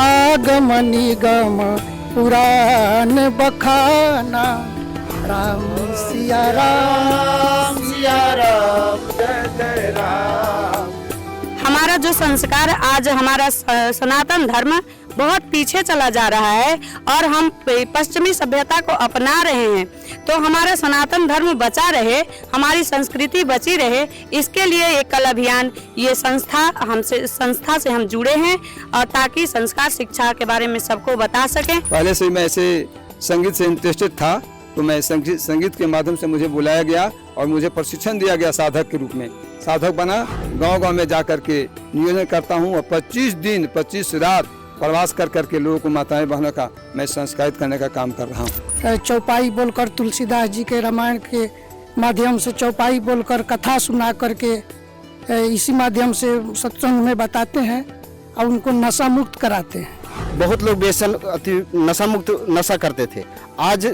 आगम निगम पुराण बखाना। राम सिया राम जय जय राम। हमारा जो संस्कार आज हमारा सनातन धर्म बहुत पीछे चला जा रहा है और हम पश्चिमी सभ्यता को अपना रहे हैं, तो हमारा सनातन धर्म बचा रहे, हमारी संस्कृति बची रहे, इसके लिए एक कल अभियान ये संस्था से हम जुड़े हैं और ताकि संस्कार शिक्षा के बारे में सबको बता सकें। पहले से मैं ऐसे संगीत से इंटरेस्टेड था, तो मैं संगीत के माध्यम से मुझे बुलाया गया और मुझे प्रशिक्षण दिया गया साधक के रूप में। साधक बना, गांव-गांव में जा करके नियोजन करता हूं और 25 दिन 25 रात प्रवास कर करके लोगों को माताएं बहनों का मैं संस्कारित करने का काम कर रहा हूँ। चौपाई बोलकर तुलसीदास जी के रामायण के माध्यम से चौपाई बोलकर कथा सुना करके इसी माध्यम से सत्संग में बताते हैं और उनको नशा मुक्त कराते हैं। बहुत लोग व्यसन अति नशा मुक्त नशा करते थे, आज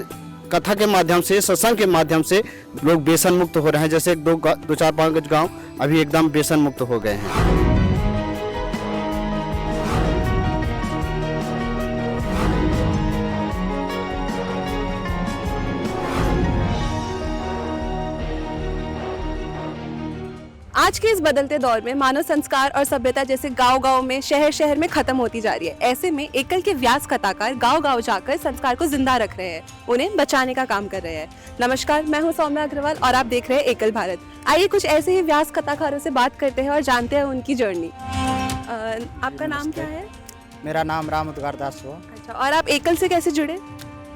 कथा के माध्यम से सत्संग के माध्यम से लोग व्यसन मुक्त हो रहे हैं। जैसे दो 4-5 गांव अभी एकदम व्यसन मुक्त हो गए हैं। आज के इस बदलते दौर में मानव संस्कार और सभ्यता जैसे गांव-गांव में शहर में खत्म होती जा रही है। ऐसे में एकल के व्यास कथाकार गांव-गांव जाकर संस्कार को जिंदा रख रहे हैं, उन्हें बचाने का काम कर रहे हैं। नमस्कार, मैं हूं सौम्या अग्रवाल और आप देख रहे हैं एकल भारत। आइए कुछ ऐसे ही व्यास कथाकारों से बात करते हैं और जानते हैं उनकी जर्नी। आपका नाम क्या है? मेरा नाम राम उद्गार दास हुआ। अच्छा, और आप एकल से कैसे जुड़े?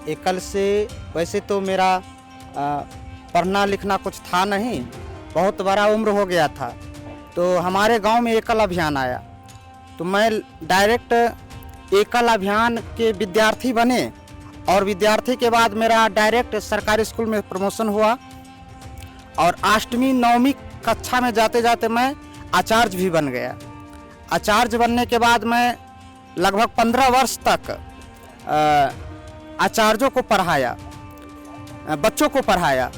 एकल से वैसे तो मेरा पढ़ना लिखना कुछ था नहीं, बहुत बड़ा उम्र हो गया था, तो हमारे गांव में एकल अभियान आया, तो मैं डायरेक्ट एकल अभियान के विद्यार्थी बने और विद्यार्थी के बाद मेरा डायरेक्ट सरकारी स्कूल में प्रमोशन हुआ और 8वीं 9वीं कक्षा में जाते जाते मैं आचार्य भी बन गया। आचार्य बनने के बाद मैं लगभग 15 वर्ष तक आचार्यों को पढ़ाया, बच्चों को पढ़ाया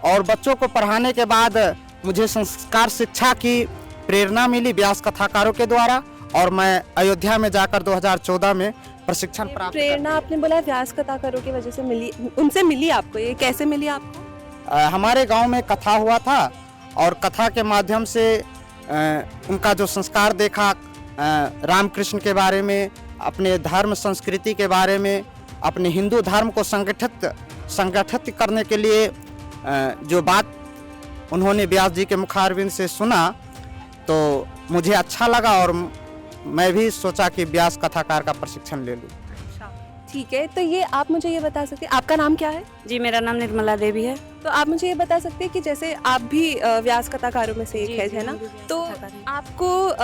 और बच्चों को पढ़ाने के बाद मुझे संस्कार शिक्षा की प्रेरणा मिली व्यास कथाकारों के द्वारा और मैं अयोध्या में जाकर 2014 में प्रशिक्षण प्राप्त। प्रेरणा आपने बोला व्यास कथाकारों की वजह से मिली, उनसे मिली आपको, ये कैसे मिली आपको? हमारे गांव में कथा हुआ था और कथा के माध्यम से उनका जो संस्कार देखा, रामकृष्ण के बारे में, अपने धर्म संस्कृति के बारे में, अपने हिंदू धर्म को संगठित करने के लिए जो बात उन्होंने व्यास जी के मुखारविंद से सुना, तो मुझे अच्छा लगा और मैं भी सोचा कि व्यास कथाकार का प्रशिक्षण ले लूं। ठीक है, तो ये आप मुझे ये बता सकते हैं, आपका नाम क्या है? जी, मेरा नाम निर्मला देवी है। तो आप मुझे ये बता सकते हैं कि जैसे आप भी व्यास कथाकारों में से एक है ना, तो आपको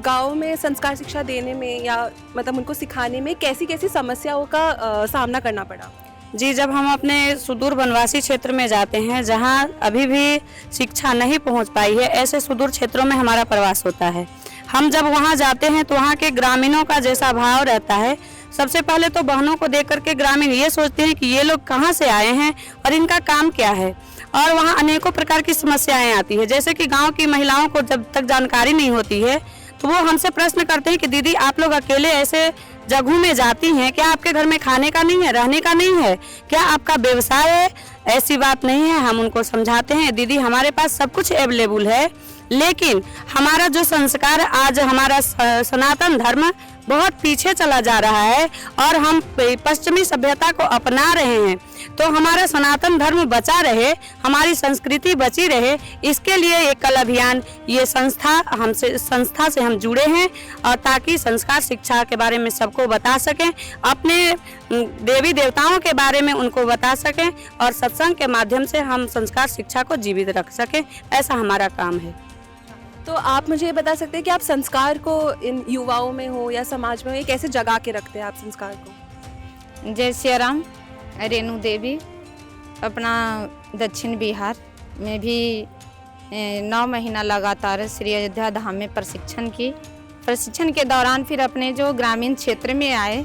गांव में संस्कार शिक्षा देने में या मतलब उनको सिखाने में कैसी कैसी समस्याओं का सामना करना पड़ा? जी, जब हम अपने सुदूर वनवासी क्षेत्र में जाते हैं जहां अभी भी शिक्षा नहीं पहुंच पाई है, ऐसे सुदूर क्षेत्रों में हमारा प्रवास होता है। हम जब वहां जाते हैं तो वहां के ग्रामीणों का जैसा भाव रहता है, सबसे पहले तो बहनों को देख करके ग्रामीण ये सोचते हैं कि ये लोग कहां से आए हैं और इनका काम क्या है, और वहां अनेकों प्रकार की समस्याएं आती है। जैसे कि गाँव की महिलाओं को जब तक जानकारी नहीं होती है तो वो हमसे प्रश्न करते हैं कि दीदी आप लोग अकेले ऐसे जगहों में जाती हैं, क्या आपके घर में खाने का नहीं है, रहने का नहीं है, क्या आपका व्यवसाय है? ऐसी बात नहीं है। हम उनको समझाते हैं, दीदी हमारे पास सब कुछ अवेलेबल है, लेकिन हमारा जो संस्कार आज हमारा सनातन धर्म बहुत पीछे चला जा रहा है और हम पश्चिमी सभ्यता को अपना रहे हैं, तो हमारा सनातन धर्म बचा रहे, हमारी संस्कृति बची रहे, इसके लिए एक कल अभियान ये संस्था से हम जुड़े हैं और ताकि संस्कार शिक्षा के बारे में सबको बता सकें, अपने देवी देवताओं के बारे में उनको बता सकें और सत्संग के माध्यम से हम संस्कार शिक्षा को जीवित रख सकें, ऐसा हमारा काम है। तो आप मुझे ये बता सकते हैं कि आप संस्कार को इन युवाओं में हो या समाज में हो, ये कैसे जगा के रखते हैं आप संस्कार को? जय सिया राम। रेणु देवी, अपना दक्षिण बिहार में भी 9 महीना लगातार श्री अयोध्या धाम में प्रशिक्षण के दौरान फिर अपने जो ग्रामीण क्षेत्र में आए,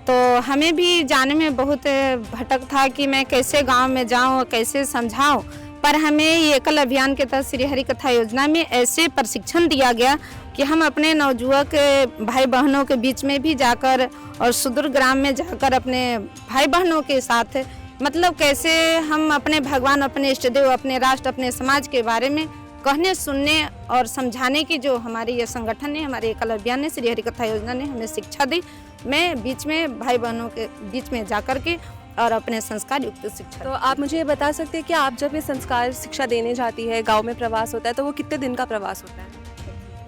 तो हमें भी जाने में बहुत भटक था कि मैं कैसे गांव में जाऊं, कैसे समझाऊं। पर हमें ये एकल अभियान के तहत श्री हरि कथा योजना में ऐसे प्रशिक्षण दिया गया कि हम अपने नवयुवक भाई बहनों के बीच में भी जाकर और सुदूर ग्राम में जाकर अपने भाई बहनों के साथ मतलब कैसे हम अपने भगवान, अपने इष्ट देव, अपने राष्ट्र, अपने समाज के बारे में कहने, सुनने और समझाने की जो हमारे ये संगठन है, हमारे एकल अभियान ने, श्री हरि कथा योजना ने हमें शिक्षा दी। मैं बीच में भाई बहनों के बीच में जाकर के और अपने संस्कार युक्त शिक्षा। तो आप मुझे ये बता सकते हैं कि आप जब ये संस्कार शिक्षा देने जाती है, गांव में प्रवास होता है, तो वो कितने दिन का प्रवास होता है?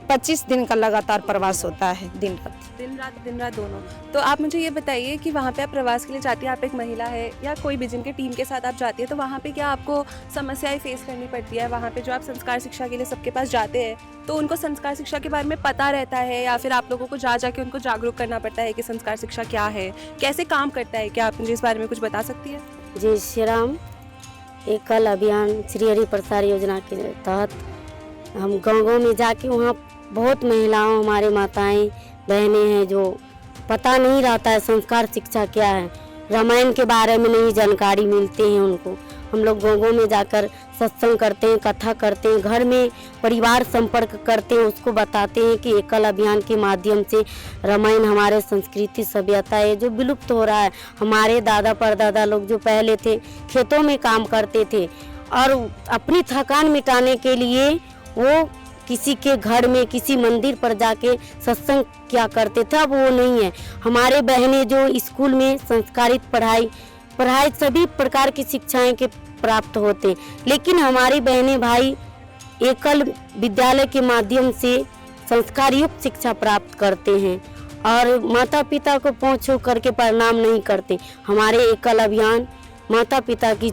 25 दिन का लगातार प्रवास होता है, दिन रात दोनों। तो आप मुझे ये बताइए कि वहाँ पे आप प्रवास के लिए जाती है, आप एक महिला है या कोई भी जिनके टीम के साथ आप जाती है, तो वहाँ पे क्या आपको समस्याएं फेस करनी पड़ती है? वहाँ पे जो आप संस्कार शिक्षा के लिए सबके पास जाते हैं, तो उनको संस्कार शिक्षा के बारे में पता रहता है या फिर आप लोगों को जा जाके उनको जागरूक करना पड़ता है कि संस्कार शिक्षा क्या है, कैसे काम करता है? क्या आप मुझे इस बारे में कुछ बता सकती है? जय श्री राम। एकल अभियान श्री हरि प्रसार योजना के तहत हम गाँव में जाके वहाँ बहुत महिलाओं, हमारे माताएं बहनें हैं जो पता नहीं रहता है संस्कार शिक्षा क्या है, रामायण के बारे में नहीं जानकारी मिलती है उनको। हम लोग गाँव में जाकर सत्संग करते हैं, कथा करते हैं, घर में परिवार संपर्क करते हैं, उसको बताते हैं कि एकल अभियान के माध्यम से रामायण हमारे संस्कृति सभ्यता है जो विलुप्त हो रहा है। हमारे दादा परदादा लोग जो पहले थे खेतों में काम करते थे और अपनी थकान मिटाने के लिए वो किसी के घर में, किसी मंदिर पर जाके सत्संग क्या करते थे, अब वो नहीं है। हमारे बहनें जो स्कूल में संस्कारित पढ़ाई सभी प्रकार की शिक्षाएं के प्राप्त होते, लेकिन हमारी बहनें भाई एकल विद्यालय के माध्यम से संस्कार युक्त शिक्षा प्राप्त करते हैं और माता पिता को पाँव छू करके प्रणाम नहीं करते। हमारे एकल अभियान माता पिता की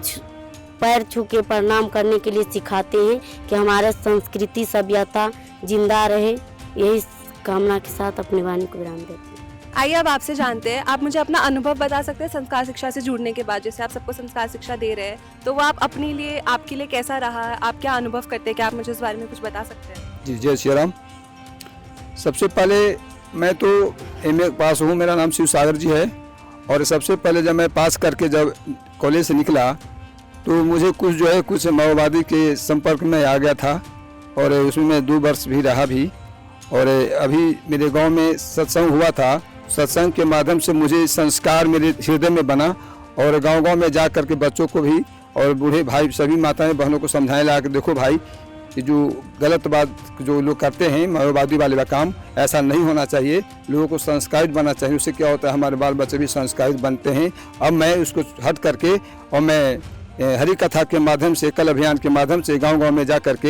पैर छू के प्रणाम करने के लिए सिखाते हैं कि हमारा संस्कृति सभ्यता जिंदा रहे। यही कामना के साथ अपनी वाणी को विराम देते हैं। आइए अब आपसे जानते हैं, आप मुझे अपना अनुभव बता सकते हैं संस्कार शिक्षा से जुड़ने के बाद? जैसे आप सबको संस्कार शिक्षा दे रहे हैं, तो वो आप अपने लिए, आपके लिए कैसा रहा है? आप क्या अनुभव करते हैं? क्या आप मुझे इस बारे में कुछ बता सकते हैं? जी जय श्री राम। सबसे पहले मैं तो MA पास हूँ, मेरा नाम शिव सागर जी है। और सबसे पहले जब मैं पास करके जब कॉलेज से निकला तो मुझे कुछ माओवादी के संपर्क में आ गया था और उसमें मैं 2 वर्ष भी रहा भी। और अभी मेरे गांव में सत्संग हुआ था, सत्संग के माध्यम से मुझे संस्कार मेरे हृदय में बना और गांव-गांव में जा कर के बच्चों को भी और बूढ़े भाई सभी माताएं बहनों को समझाने लगा कि देखो भाई, कि जो गलत बात जो लोग करते हैं माओवादी वाले काम, ऐसा नहीं होना चाहिए। लोगों को संस्कारित बनना चाहिए, उससे क्या होता है हमारे बाल बच्चे भी संस्कारित बनते हैं। अब मैं उसको हट करके और मैं हरि कथा के माध्यम से, एकल अभियान के माध्यम से गांव-गांव में जा करके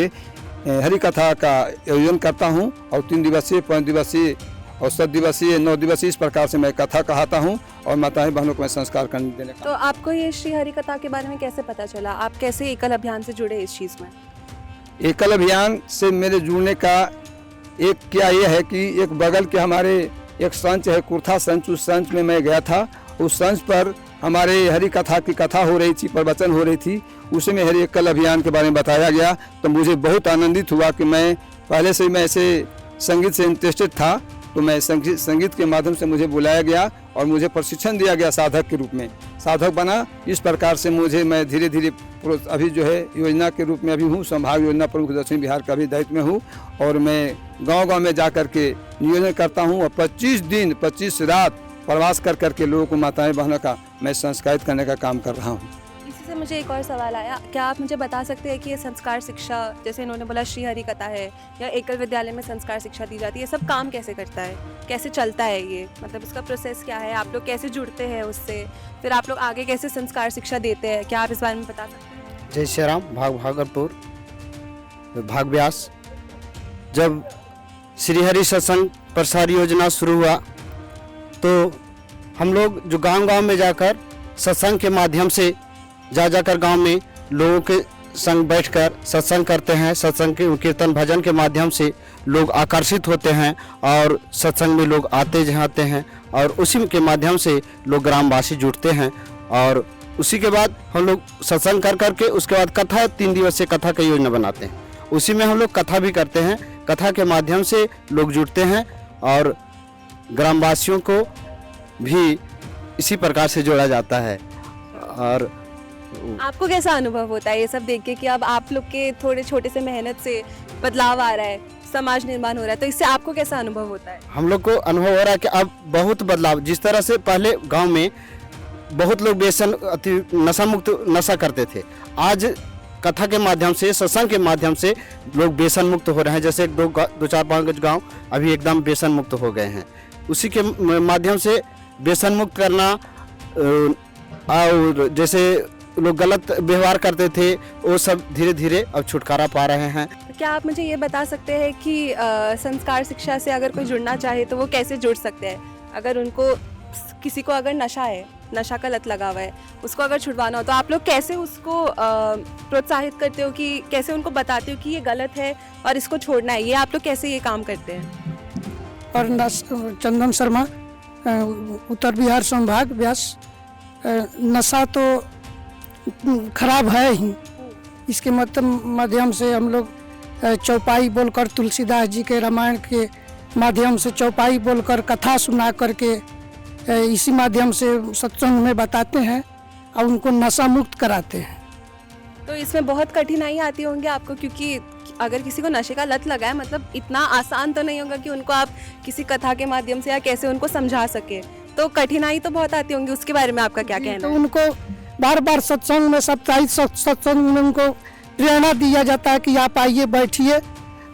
हरि कथा का आयोजन करता हूं और 3 दिवसीय, 5 दिवसीय और 7 दिवसीय, 9 दिवसीय इस प्रकार से मैं कथा कहता हूं और माताएं बहनों को मैं संस्कार करने देने का। तो आपको ये श्री हरि कथा के बारे में कैसे पता चला? आप कैसे एकल अभियान से जुड़े इस चीज़ में? एकल अभियान से मेरे जुड़ने का एक क्या ये है कि एक बगल के हमारे एक संच है कुर्था संच, उस संच में मैं गया था। उस संच पर हमारे हरि कथा की कथा हो रही थी, प्रवचन हो रही थी, उसी में हरि एकल अभियान के बारे में बताया गया। तो मुझे बहुत आनंदित हुआ कि मैं पहले से ही मैं ऐसे संगीत से इंटरेस्टेड था, तो मैं संगीत के माध्यम से मुझे बुलाया गया और मुझे प्रशिक्षण दिया गया साधक के रूप में, साधक बना। इस प्रकार से मुझे मैं धीरे धीरे अभी जो है योजना के रूप में अभी हूँ, संभाग योजना प्रमुख दक्षिण बिहार का भी दायित्व में हूँ और मैं गांव-गांव में जा कर के नियोजन करता हूँ और 25 दिन 25 रात प्रवास कर करके लोगों को, माताएं बहनों का मैं संस्कारित करने का काम कर रहा हूँ। इसी से मुझे एक और सवाल आया, क्या आप मुझे बता सकते हैं कि ये संस्कार शिक्षा, जैसे इन्होंने बोला श्री हरि कथा है या एकल विद्यालय में संस्कार शिक्षा दी जाती है, सब काम कैसे करता है, कैसे चलता है ये, मतलब इसका प्रोसेस क्या है? आप लोग कैसे जुड़ते हैं उससे, फिर आप लोग आगे कैसे संस्कार शिक्षा देते हैं? क्या आप इस बारे में बता सकते हैं? जय श्री राम। भागलपुर भाग व्यास। जब श्री हरि सत्संग प्रसार योजना शुरू हुआ तो हम लोग जो गांव-गांव में जाकर सत्संग के माध्यम से जाकर गांव में लोगों के संग बैठकर सत्संग करते हैं। सत्संग के कीर्तन भजन के माध्यम से लोग आकर्षित होते हैं और सत्संग में लोग आते जाते हैं और उसी के माध्यम से लोग ग्रामवासी जुड़ते हैं। और उसी के बाद हम लोग सत्संग कर करके उसके बाद कथा, 3 दिवसीय कथा की योजना बनाते हैं। उसी में हम लोग कथा भी करते हैं। कथा के माध्यम से लोग जुड़ते हैं और ग्रामवासियों को भी इसी प्रकार से जोड़ा जाता है। और आपको कैसा अनुभव होता है ये सब देख के कि अब आप लोग के थोड़े छोटे से मेहनत से बदलाव आ रहा है, समाज निर्माण हो रहा है, तो इससे आपको कैसा अनुभव होता है? हम लोग को अनुभव हो रहा है कि अब बहुत बदलाव, जिस तरह से पहले गांव में बहुत लोग व्यसन अति नशा मुक्त नशा करते थे, आज कथा के माध्यम से, सत्संग के माध्यम से लोग व्यसन मुक्त हो रहे हैं। जैसे दो चार पाँच गांव अभी एकदम व्यसन मुक्त हो गए हैं। उसी के माध्यम से व्यसन मुक्त करना, और जैसे लोग गलत व्यवहार करते थे वो सब धीरे धीरे अब छुटकारा पा रहे हैं। क्या आप मुझे ये बता सकते हैं कि संस्कार शिक्षा से अगर कोई जुड़ना चाहे तो वो कैसे जुड़ सकते हैं? अगर उनको, किसी को अगर नशा है, नशा का लत लगा हुआ है, उसको अगर छुड़वाना हो तो आप लोग कैसे उसको प्रोत्साहित करते हो, कि कैसे उनको बताते हो कि ये गलत है और इसको छोड़ना है? ये आप लोग कैसे ये काम करते हैं? और चंदन शर्मा, उत्तर बिहार संभाग व्यास। नशा तो खराब है ही, इसके माध्यम से हम लोग चौपाई बोलकर, तुलसीदास जी के रामायण के माध्यम से चौपाई बोलकर, कथा सुना करके इसी माध्यम से सत्संग में बताते हैं और उनको नशा मुक्त कराते हैं। तो इसमें बहुत कठिनाई आती होंगी आपको, क्योंकि अगर किसी को नशे का लत लगा है, मतलब इतना आसान तो नहीं होगा कि उनको आप किसी कथा के माध्यम से या कैसे उनको समझा सके, तो कठिनाई तो बहुत आती होंगी। उसके बारे में आपका क्या कहना तो है? उनको बार बार सत्संग में, साप्ताहिक सत्संग में उनको प्रेरणा दिया जाता है कि आप आइए, बैठिए।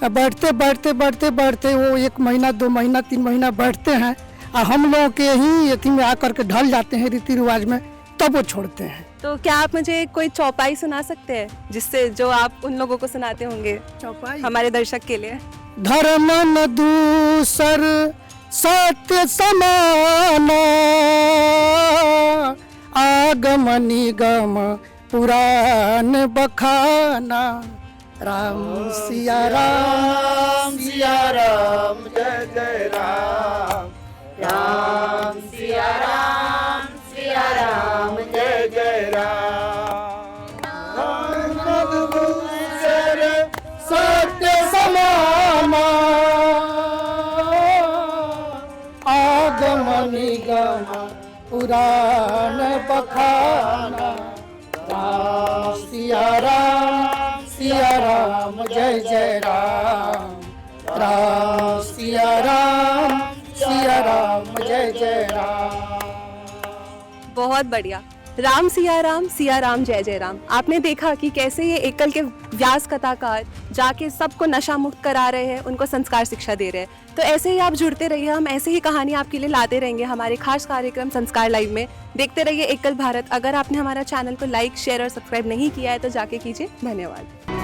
बैठते बैठते बैठते बैठते वो 1 महीना 2 महीना 3 महीना बैठते हैं और हम लोगों के ही यति में आकर के ढल जाते हैं रीति रिवाज में, तब वो छोड़ते हैं। तो क्या आप मुझे कोई चौपाई सुना सकते हैं, जिससे जो आप उन लोगों को सुनाते होंगे चौपाई हमारे दर्शक के लिए? धर्म न दूसर सत्य समान, आगम निगम पुराण बखाना। राम सिया राम, सिया राम, जय जय राम। राम सिया राम, सिया राम, जय जय राम। सत्य समाना, आगम निगम पुराण बखाना। राम सिया राम, सिया राम, जय जय राम। राम सिया राम, सिया राम, जय जय राम। बहुत बढ़िया। राम सिया राम, सिया राम, जय जय राम। आपने देखा कि कैसे ये एकल के व्यास कथाकार जाके सबको नशा मुक्त करा रहे हैं, उनको संस्कार शिक्षा दे रहे हैं। तो ऐसे ही आप जुड़ते रहिए, हम ऐसे ही कहानी आपके लिए लाते रहेंगे हमारे खास कार्यक्रम संस्कार लाइव में। देखते रहिए एकल भारत। अगर आपने हमारा चैनल को लाइक, शेयर और सब्सक्राइब नहीं किया है तो जाके कीजिए। धन्यवाद।